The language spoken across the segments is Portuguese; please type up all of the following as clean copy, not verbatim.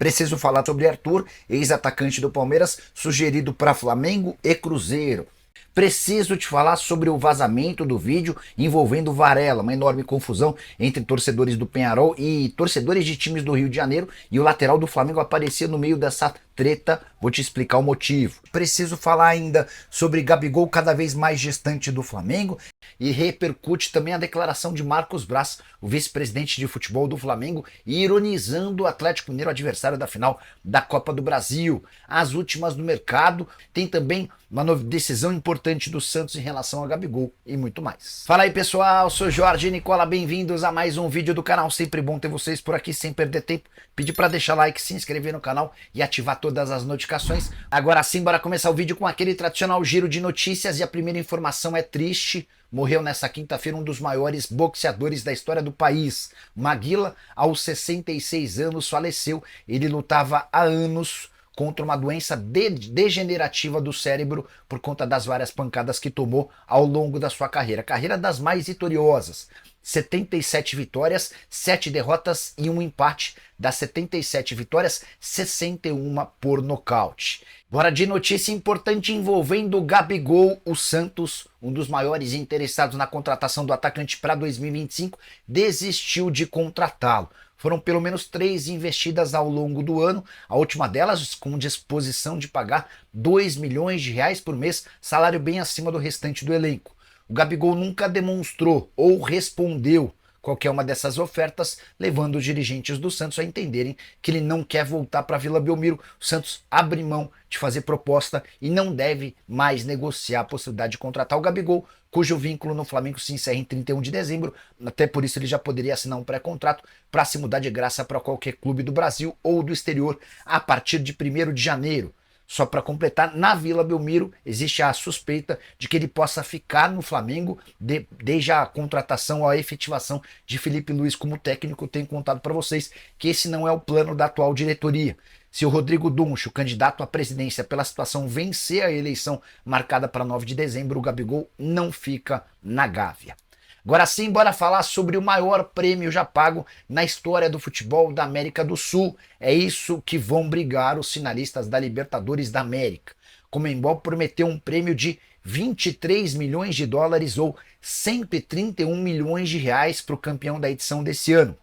Preciso falar sobre Arthur, ex-atacante do Palmeiras, sugerido para Flamengo e Cruzeiro. Preciso te falar sobre o vazamento do vídeo envolvendo Varela, uma enorme confusão entre torcedores do Penharol e torcedores de times do Rio de Janeiro, e o lateral do Flamengo aparecia no meio dessa treta. Vou te explicar o motivo. Preciso falar ainda sobre Gabigol, cada vez mais gestante do Flamengo, e repercute também a declaração de Marcos Braz, o vice-presidente de futebol do Flamengo, ironizando o Atlético Mineiro, adversário da final da Copa do Brasil. As últimas no mercado, tem também uma decisão importante do Santos em relação a Gabigol e muito mais. Fala aí, pessoal, sou Jorge Nicola, bem-vindos a mais um vídeo do canal. Sempre bom ter vocês por aqui, sem perder tempo. Pedir para deixar like, se inscrever no canal e ativar todas as notificações. Agora sim, bora começar o vídeo com aquele tradicional giro de notícias, e a primeira informação é triste. Morreu nessa quinta-feira um dos maiores boxeadores da história do país. Maguila, aos 66 anos, faleceu. Ele lutava há anos contra uma doença degenerativa do cérebro por conta das várias pancadas que tomou ao longo da sua carreira. Carreira das mais vitoriosas. 77 vitórias, 7 derrotas e um empate. Das 77 vitórias, 61 por nocaute. Bora de notícia importante envolvendo o Gabigol. O Santos, um dos maiores interessados na contratação do atacante para 2025, desistiu de contratá-lo. Foram pelo menos 3 investidas ao longo do ano, a última delas com disposição de pagar 2 milhões de reais por mês, salário bem acima do restante do elenco. O Gabigol nunca demonstrou ou respondeu qualquer uma dessas ofertas, levando os dirigentes do Santos a entenderem que ele não quer voltar para Vila Belmiro. O Santos abre mão de fazer proposta e não deve mais negociar a possibilidade de contratar o Gabigol, cujo vínculo no Flamengo se encerra em 31 de dezembro, até por isso ele já poderia assinar um pré-contrato para se mudar de graça para qualquer clube do Brasil ou do exterior a partir de 1º de janeiro. Só para completar, na Vila Belmiro existe a suspeita de que ele possa ficar no Flamengo desde a contratação ou a efetivação de Felipe Luiz como técnico. Tenho contado para vocês que esse não é o plano da atual diretoria. Se o Rodrigo Dunch, o candidato à presidência pela situação, vencer a eleição marcada para 9 de dezembro, o Gabigol não fica na Gávea. Agora sim, bora falar sobre o maior prêmio já pago na história do futebol da América do Sul. É isso que vão brigar os finalistas da Libertadores da América. Conmebol prometeu um prêmio de 23 milhões de dólares ou 131 milhões de reais para o campeão da edição desse ano.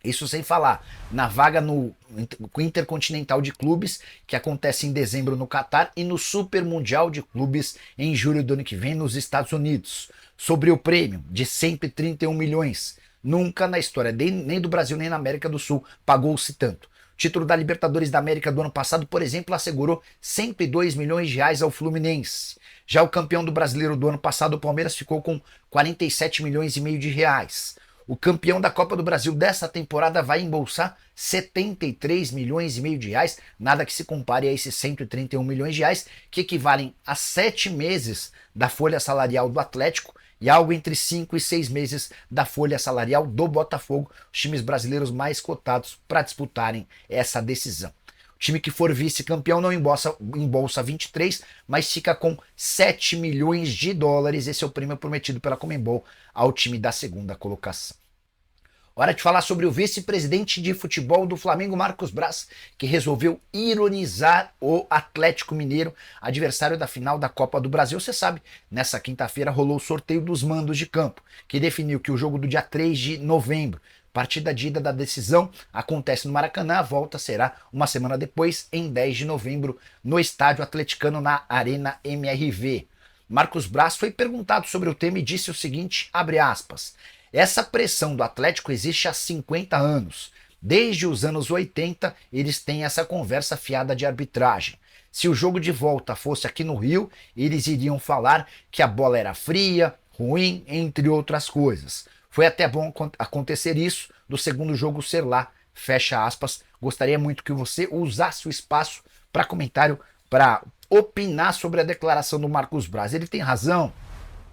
Isso sem falar na vaga no Intercontinental de Clubes, que acontece em dezembro no Catar, e no Super Mundial de Clubes em julho do ano que vem nos Estados Unidos. Sobre o prêmio de 131 milhões, nunca na história nem do Brasil nem na América do Sul pagou-se tanto. O título da Libertadores da América do ano passado, por exemplo, assegurou 102 milhões de reais ao Fluminense. Já o campeão do Brasileiro do ano passado, o Palmeiras, ficou com 47 milhões e meio de reais. O campeão da Copa do Brasil dessa temporada vai embolsar 73 milhões e meio de reais, nada que se compare a esses 131 milhões de reais, que equivalem a 7 meses da folha salarial do Atlético e algo entre 5 e 6 meses da folha salarial do Botafogo, os times brasileiros mais cotados para disputarem essa decisão. O time que for vice-campeão não embolsa 23, mas fica com 7 milhões de dólares. Esse é o prêmio prometido pela Conmebol ao time da segunda colocação. Hora de falar sobre o vice-presidente de futebol do Flamengo, Marcos Braz, que resolveu ironizar o Atlético Mineiro, adversário da final da Copa do Brasil. Você sabe, nessa quinta-feira rolou o sorteio dos mandos de campo, que definiu que o jogo do dia 3 de novembro, partida de ida da decisão, acontece no Maracanã. A volta será uma semana depois, em 10 de novembro, no Estádio Atleticano, na Arena MRV. Marcos Braz foi perguntado sobre o tema e disse o seguinte, abre aspas: essa pressão do Atlético existe há 50 anos. Desde os anos 80, eles têm essa conversa fiada de arbitragem. Se o jogo de volta fosse aqui no Rio, eles iriam falar que a bola era fria, ruim, entre outras coisas. Foi até bom acontecer isso, do segundo jogo ser lá, fecha aspas. Gostaria muito que você usasse o espaço para comentário, para opinar sobre a declaração do Marcos Braz. Ele tem razão.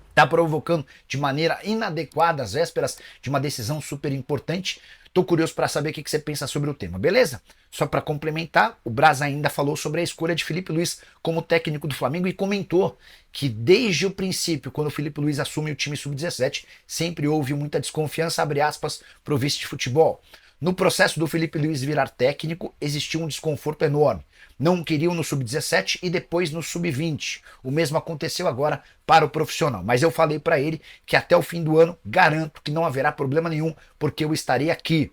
Está provocando de maneira inadequada as vésperas de uma decisão super importante. Estou curioso para saber o que você pensa sobre o tema, beleza? Só para complementar, o Braz ainda falou sobre a escolha de Felipe Luiz como técnico do Flamengo e comentou que desde o princípio, quando o Felipe Luiz assume o time sub-17, sempre houve muita desconfiança, abre aspas, para o vice de futebol. No processo do Felipe Luiz virar técnico, existia um desconforto enorme. Não queriam no sub-17 e depois no sub-20. O mesmo aconteceu agora para o profissional. Mas eu falei para ele que até o fim do ano garanto que não haverá problema nenhum, porque eu estarei aqui.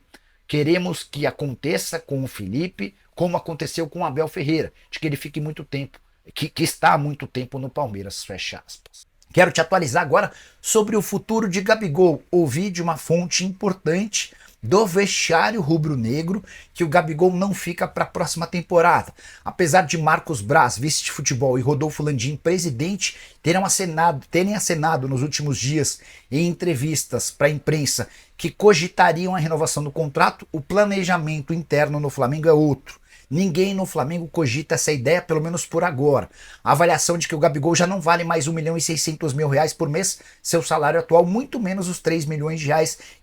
Queremos que aconteça com o Felipe, como aconteceu com o Abel Ferreira, de que ele fique muito tempo, que está há muito tempo no Palmeiras, fecha aspas. Quero te atualizar agora sobre o futuro de Gabigol. Ouvi de uma fonte importante do vestiário rubro-negro que o Gabigol não fica para a próxima temporada. Apesar de Marcos Braz, vice de futebol, e Rodolfo Landim, presidente, terem acenado nos últimos dias em entrevistas para a imprensa que cogitariam a renovação do contrato, o planejamento interno no Flamengo é outro. Ninguém no Flamengo cogita essa ideia, pelo menos por agora. A avaliação de que o Gabigol já não vale mais R$ 1.600.000 por mês, seu salário atual, muito menos os R$ 3 milhões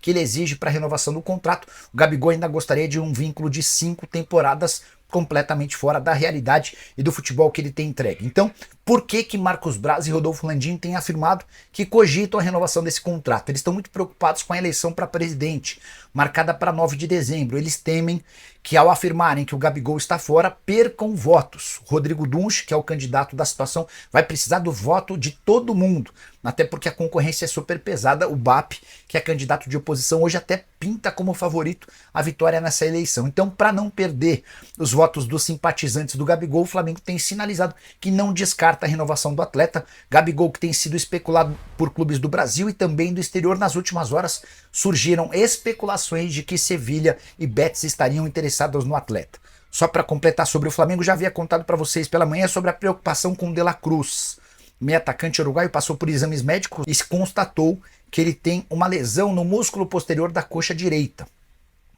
que ele exige para a renovação do contrato. O Gabigol ainda gostaria de um vínculo de 5 temporadas, completamente fora da realidade e do futebol que ele tem entregue. Então, por que Marcos Braz e Rodolfo Landim têm afirmado que cogitam a renovação desse contrato? Eles estão muito preocupados com a eleição para presidente, marcada para 9 de dezembro. Eles temem que, ao afirmarem que o Gabigol está fora, percam votos. Rodrigo Dunch, que é o candidato da situação, vai precisar do voto de todo mundo, até porque a concorrência é super pesada. O BAP, que é candidato de oposição, hoje até pinta como favorito a vitória nessa eleição. Então, para não perder os votos dos simpatizantes do Gabigol, o Flamengo tem sinalizado que não descarta a renovação do atleta. Gabigol, que tem sido especulado por clubes do Brasil e também do exterior. Nas últimas horas surgiram especulações de que Sevilha e Betis estariam interessados no atleta. Só para completar sobre o Flamengo, já havia contado para vocês pela manhã sobre a preocupação com o De La Cruz. O meio atacante uruguaio passou por exames médicos e se constatou que ele tem uma lesão no músculo posterior da coxa direita.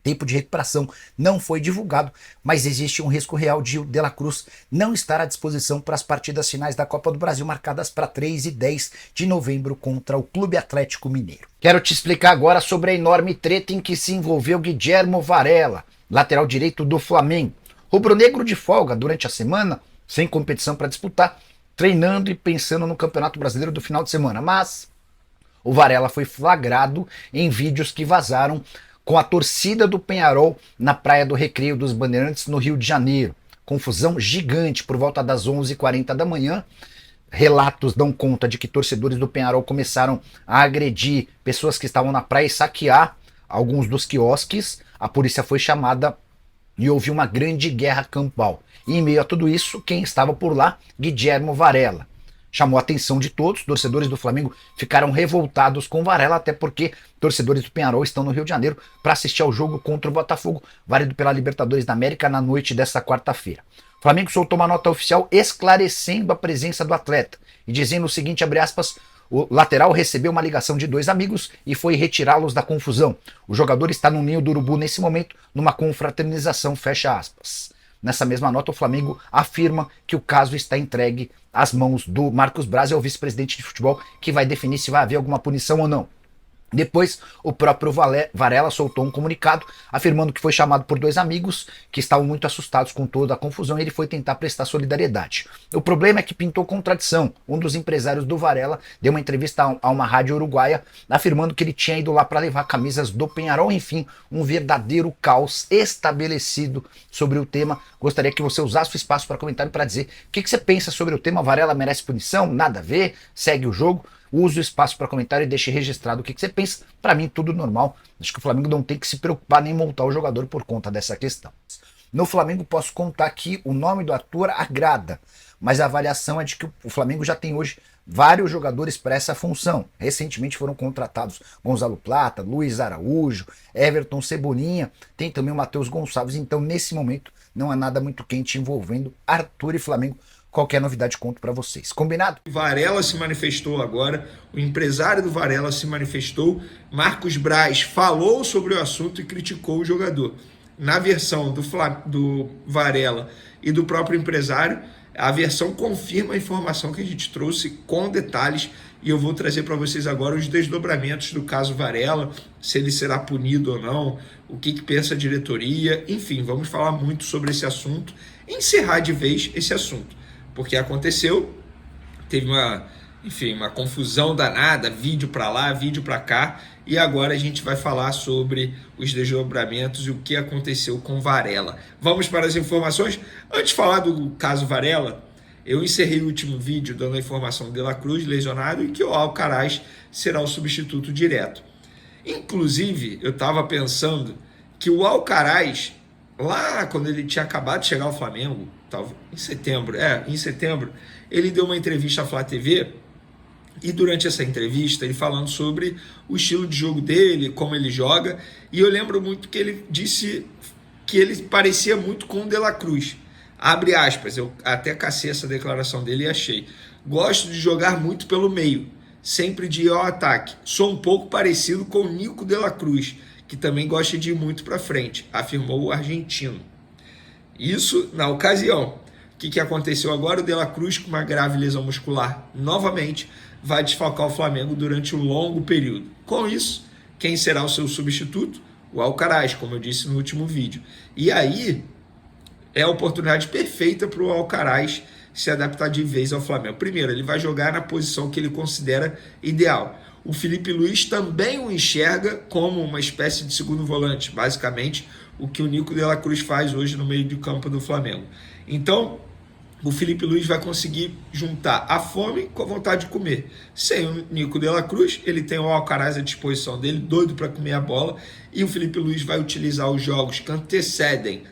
Tempo de recuperação não foi divulgado, mas existe um risco real de o De La Cruz não estar à disposição para as partidas finais da Copa do Brasil, marcadas para 3 e 10 de novembro contra o Clube Atlético Mineiro. Quero te explicar agora sobre a enorme treta em que se envolveu Guilhermo Varela, lateral direito do Flamengo. Rubro-negro de folga durante a semana, sem competição para disputar, treinando e pensando no Campeonato Brasileiro do final de semana. Mas o Varela foi flagrado em vídeos que vazaram com a torcida do Peñarol na Praia do Recreio dos Bandeirantes, no Rio de Janeiro. Confusão gigante por volta das 11h40 da manhã. Relatos dão conta de que torcedores do Peñarol começaram a agredir pessoas que estavam na praia e saquear alguns dos quiosques. A polícia foi chamada e houve uma grande guerra campal. E em meio a tudo isso, quem estava por lá? Guilhermo Varela. Chamou a atenção de todos, torcedores do Flamengo ficaram revoltados com Varela, até porque torcedores do Peñarol estão no Rio de Janeiro para assistir ao jogo contra o Botafogo, válido pela Libertadores da América, na noite desta quarta-feira. O Flamengo soltou uma nota oficial esclarecendo a presença do atleta e dizendo o seguinte, abre aspas, o lateral recebeu uma ligação de 2 amigos e foi retirá-los da confusão. O jogador está no ninho do urubu nesse momento, numa confraternização, fecha aspas. Nessa mesma nota, o Flamengo afirma que o caso está entregue às mãos do Marcos Braz, é o vice-presidente de futebol, que vai definir se vai haver alguma punição ou não. Depois, o próprio Varela soltou um comunicado afirmando que foi chamado por 2 amigos que estavam muito assustados com toda a confusão e ele foi tentar prestar solidariedade. O problema é que pintou contradição. Um dos empresários do Varela deu uma entrevista a uma rádio uruguaia afirmando que ele tinha ido lá para levar camisas do Peñarol. Enfim, um verdadeiro caos estabelecido sobre o tema. Gostaria que você usasse o espaço para comentário para dizer o que você pensa sobre o tema. Varela merece punição? Nada a ver? Segue o jogo? Use o espaço para comentário e deixe registrado o que você pensa. Para mim, tudo normal. Acho que o Flamengo não tem que se preocupar nem multar o jogador por conta dessa questão. No Flamengo, posso contar que o nome do ator agrada, mas a avaliação é de que o Flamengo já tem hoje vários jogadores para essa função. Recentemente foram contratados Gonzalo Plata, Luiz Araújo, Everton Cebolinha, tem também o Matheus Gonçalves. Então, nesse momento, não há nada muito quente envolvendo Arthur e Flamengo. Qualquer novidade conto para vocês. Combinado? Varela se manifestou agora, o empresário do Varela se manifestou, Marcos Braz falou sobre o assunto e criticou o jogador. Na versão do Varela e do próprio empresário, a versão confirma a informação que a gente trouxe com detalhes e eu vou trazer para vocês agora os desdobramentos do caso Varela, se ele será punido ou não, o que pensa a diretoria, enfim, vamos falar muito sobre esse assunto, encerrar de vez esse assunto. Porque aconteceu, teve uma enfim, uma confusão danada, vídeo para lá, vídeo para cá, e agora a gente vai falar sobre os desdobramentos e o que aconteceu com Varela. Vamos para as informações? Antes de falar do caso Varela, eu encerrei o último vídeo dando a informação de De La Cruz lesionado e que o Alcaraz será o substituto direto. Inclusive, eu estava pensando que o Alcaraz, lá quando ele tinha acabado de chegar ao Flamengo, em setembro, ele deu uma entrevista à Flá TV. E durante essa entrevista, ele falando sobre o estilo de jogo dele, como ele joga, e eu lembro muito que ele disse que ele parecia muito com o De La Cruz. Abre aspas, eu até cacei essa declaração dele e achei. Gosto de jogar muito pelo meio, sempre de ir ao ataque. Sou um pouco parecido com o Nico De La Cruz, que também gosta de ir muito para frente, afirmou o argentino. Isso na ocasião. O que aconteceu agora? O De La Cruz, com uma grave lesão muscular, novamente vai desfalcar o Flamengo durante um longo período. Com isso, quem será o seu substituto? O Alcaraz, como eu disse no último vídeo. E aí, é a oportunidade perfeita para o Alcaraz se adaptar de vez ao Flamengo. Primeiro, ele vai jogar na posição que ele considera ideal. O Felipe Luiz também o enxerga como uma espécie de segundo volante, basicamente o que o Nico De La Cruz faz hoje no meio de campo do Flamengo. Então, o Felipe Luiz vai conseguir juntar a fome com a vontade de comer. Sem o Nico De La Cruz, ele tem o Alcaraz à disposição dele, doido para comer a bola, e o Felipe Luiz vai utilizar os jogos que antecedem,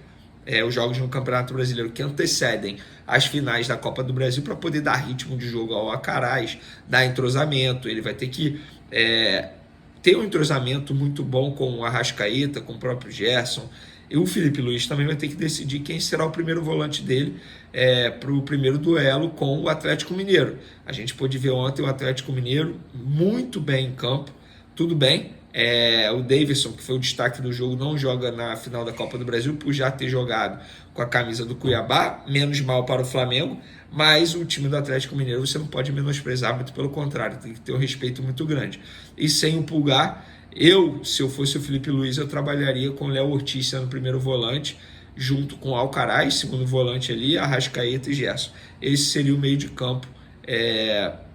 os jogos no Campeonato Brasileiro que antecedem as finais da Copa do Brasil para poder dar ritmo de jogo ao Alcaraz, dar entrosamento. Ele vai ter que ter um entrosamento muito bom com o Arrascaeta, com o próprio Gerson. E o Felipe Luiz também vai ter que decidir quem será o primeiro volante dele para o primeiro duelo com o Atlético Mineiro. A gente pôde ver ontem o Atlético Mineiro muito bem em campo, tudo bem. O Davidson, que foi o destaque do jogo, não joga na final da Copa do Brasil por já ter jogado com a camisa do Cuiabá, menos mal para o Flamengo, mas o time do Atlético Mineiro você não pode menosprezar, muito pelo contrário, tem que ter um respeito muito grande. E sem o Pulgar, se eu fosse o Felipe Luiz, eu trabalharia com o Léo Ortiz sendo primeiro volante, junto com o Alcaraz, segundo volante ali, Arrascaeta e Gerson. Esse seria o meio de campo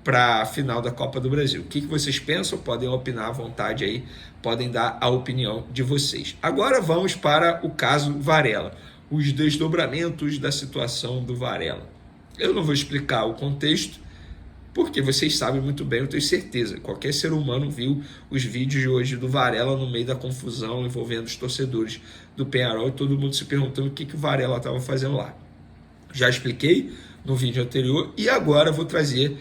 para a final da Copa do Brasil. O que vocês pensam? Podem opinar à vontade aí, podem dar a opinião de vocês. Agora vamos para o caso Varela, os desdobramentos da situação do Varela. Eu não vou explicar o contexto, porque vocês sabem muito bem, eu tenho certeza. Qualquer ser humano viu os vídeos de hoje do Varela no meio da confusão envolvendo os torcedores do Peñarol e todo mundo se perguntando o que o Varela estava fazendo lá. Já expliquei no vídeo anterior e agora vou trazer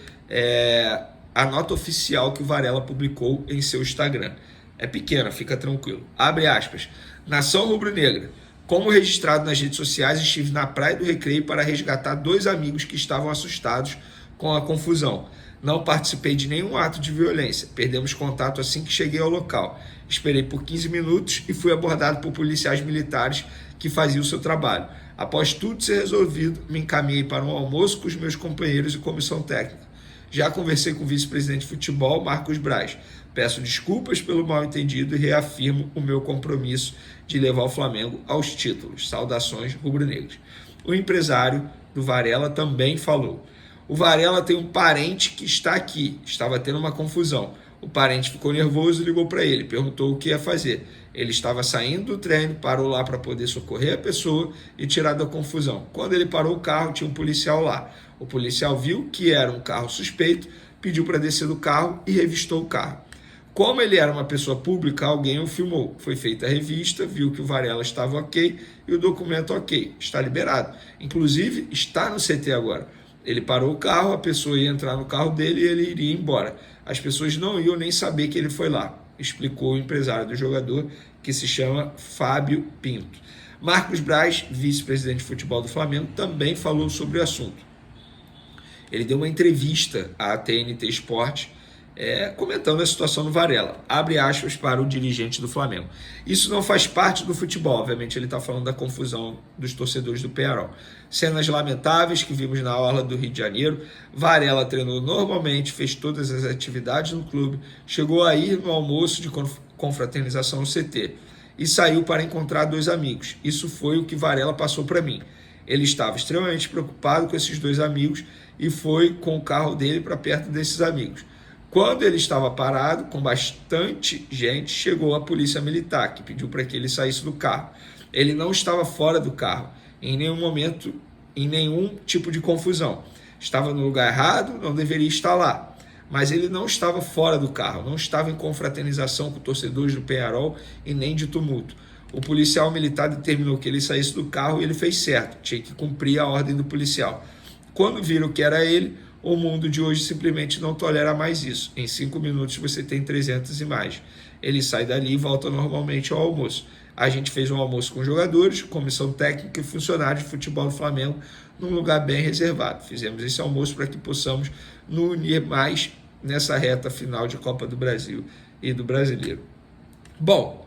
a nota oficial que o Varela publicou em seu Instagram. É pequena, fica tranquilo. Abre aspas. Nação Rubro-Negra. Como registrado nas redes sociais, estive na Praia do Recreio para resgatar 2 amigos que estavam assustados com a confusão. Não participei de nenhum ato de violência. Perdemos contato assim que cheguei ao local. Esperei por 15 minutos e fui abordado por policiais militares que faziam o seu trabalho. Após tudo ser resolvido, me encaminhei para um almoço com os meus companheiros e comissão técnica. Já conversei com o vice-presidente de futebol, Marcos Braz. Peço desculpas pelo mal-entendido e reafirmo o meu compromisso de levar o Flamengo aos títulos. Saudações rubro-negras. O empresário do Varela também falou. O Varela tem um parente que está aqui. Estava tendo uma confusão. O parente ficou nervoso e ligou para ele. Perguntou o que ia fazer. Ele estava saindo do treino, parou lá para poder socorrer a pessoa e tirar da confusão. Quando ele parou o carro, tinha um policial lá. O policial viu que era um carro suspeito, pediu para descer do carro e revistou o carro. Como ele era uma pessoa pública, alguém o filmou. Foi feita a revista, viu que o Varela estava ok e o documento ok. Está liberado. Inclusive, está no CT agora. Ele parou o carro, a pessoa ia entrar no carro dele e ele iria embora. As pessoas não iam nem saber que ele foi lá, explicou o empresário do jogador, que se chama Fábio Pinto. Marcos Braz, vice-presidente de futebol do Flamengo, também falou sobre o assunto. Ele deu uma entrevista à TNT Esporte, comentando a situação do Varela. Abre aspas para o dirigente do Flamengo. Isso não faz parte do futebol. Obviamente ele está falando da confusão dos torcedores do Peñarol. Cenas lamentáveis que vimos na orla do Rio de Janeiro. Varela treinou normalmente, fez todas as atividades no clube, chegou a ir no almoço de confraternização no CT e saiu para encontrar 2 amigos. Isso foi o que Varela passou para mim. Ele estava extremamente preocupado com esses dois amigos e foi com o carro dele para perto desses amigos. Quando ele estava parado, com bastante gente, chegou a polícia militar, que pediu para que ele saísse do carro. Ele não estava fora do carro, em nenhum momento, em nenhum tipo de confusão. Estava no lugar errado, não deveria estar lá. Mas ele não estava fora do carro, não estava em confraternização com torcedores do Peñarol e nem de tumulto. O policial militar determinou que ele saísse do carro e ele fez certo, tinha que cumprir a ordem do policial. Quando viram que era ele, o mundo de hoje simplesmente não tolera mais isso. Em 5 minutos você tem 300 imagens. Ele sai dali e volta normalmente ao almoço. A gente fez um almoço com jogadores, comissão técnica e funcionários de futebol do Flamengo num lugar bem reservado. Fizemos esse almoço para que possamos nos unir mais nessa reta final de Copa do Brasil e do Brasileiro. Bom,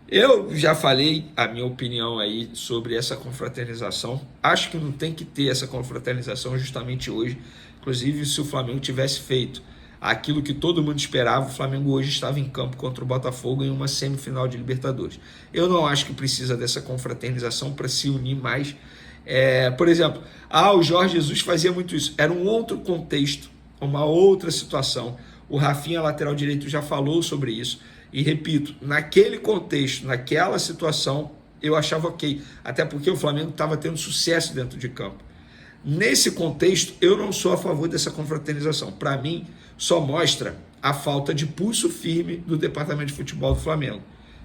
eu já falei a minha opinião aí sobre essa confraternização. Acho que não tem que ter essa confraternização justamente hoje. Inclusive, se o Flamengo tivesse feito aquilo que todo mundo esperava, o Flamengo hoje estava em campo contra o Botafogo em uma semifinal de Libertadores. Eu não acho que precisa dessa confraternização para se unir mais. Por exemplo, o Jorge Jesus fazia muito isso. Era um outro contexto, uma outra situação. O Rafinha, lateral direito, já falou sobre isso. E repito, naquele contexto, naquela situação, eu achava ok. Até porque o Flamengo estava tendo sucesso dentro de campo. Nesse contexto, eu não sou a favor dessa confraternização. Para mim, só mostra a falta de pulso firme do departamento de futebol do Flamengo.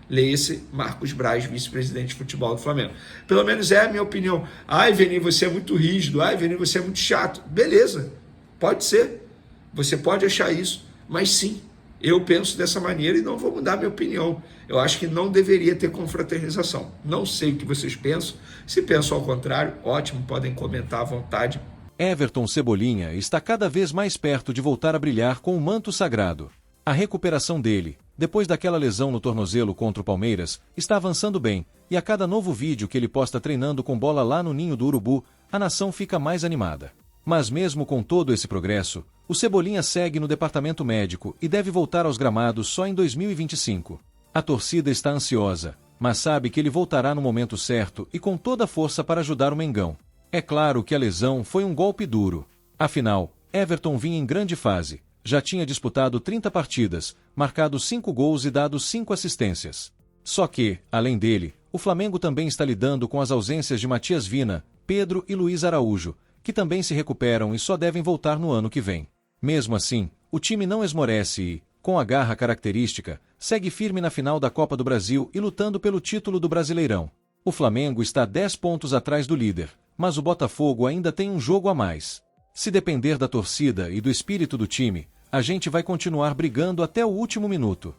Leia-se Marcos Braz, vice-presidente de futebol do Flamengo. Pelo menos é a minha opinião. Veni, você é muito rígido. Veni, você é muito chato. Beleza, pode ser. Você pode achar isso, mas sim, eu penso dessa maneira e não vou mudar minha opinião. Eu acho que não deveria ter confraternização. Não sei o que vocês pensam. Se pensam ao contrário, ótimo, podem comentar à vontade. Everton Cebolinha está cada vez mais perto de voltar a brilhar com o manto sagrado. A recuperação dele, depois daquela lesão no tornozelo contra o Palmeiras, está avançando bem, e a cada novo vídeo que ele posta treinando com bola lá no Ninho do Urubu, a nação fica mais animada. Mas mesmo com todo esse progresso, o Cebolinha segue no departamento médico e deve voltar aos gramados só em 2025. A torcida está ansiosa, mas sabe que ele voltará no momento certo e com toda a força para ajudar o Mengão. É claro que a lesão foi um golpe duro. Afinal, Everton vinha em grande fase, já tinha disputado 30 partidas, marcado 5 gols e dado 5 assistências. Só que, além dele, o Flamengo também está lidando com as ausências de Matias Vina, Pedro e Luiz Araújo, que também se recuperam e só devem voltar no ano que vem. Mesmo assim, o time não esmorece e, com a garra característica, segue firme na final da Copa do Brasil e lutando pelo título do Brasileirão. O Flamengo está 10 pontos atrás do líder, mas o Botafogo ainda tem um jogo a mais. Se depender da torcida e do espírito do time, a gente vai continuar brigando até o último minuto.